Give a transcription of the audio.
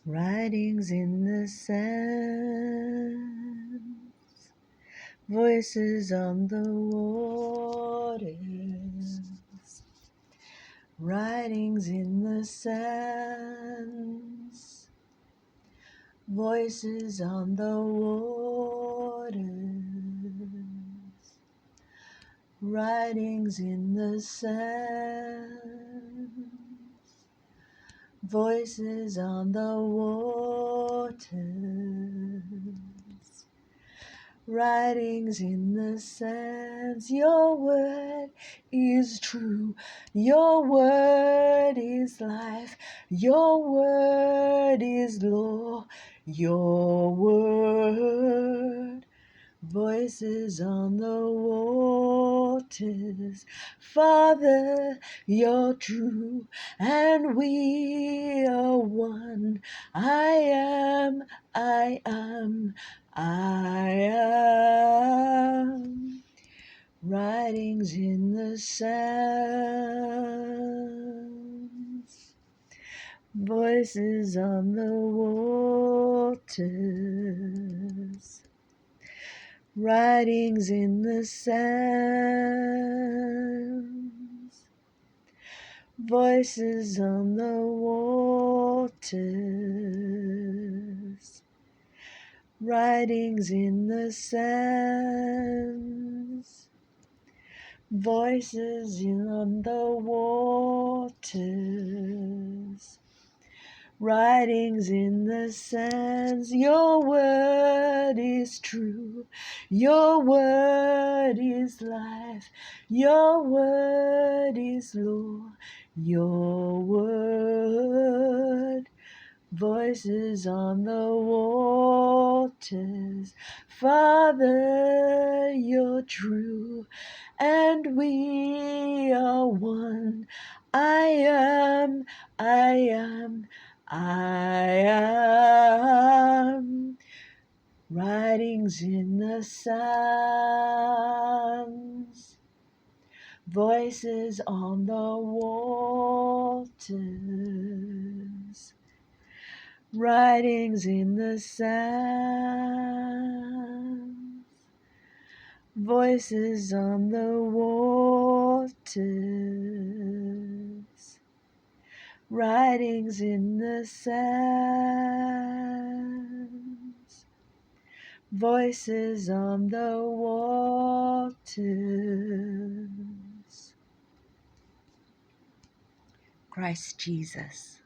writings in the sand, voices on the waters, writings in the sands, voices on the waters, writings in the sand, voices on the waters, writings in the sands. Your word is true, your word is life, your word is law, your word. Voices on the waters, Father, you're true, and we are one. I am. Writings in the sands, voices on the waters, writings in the sands, voices on the waters, writings in the sands, voices on the waters, writings in the sands. Your word is true, your word is life, your word is law, your word. Voices on the waters, Father, you're true, and we are one. I am. Writings in the sands, voices on the waters, writings in the sands, voices on the waters, writings in the sands, voices on the waters. Christ Jesus.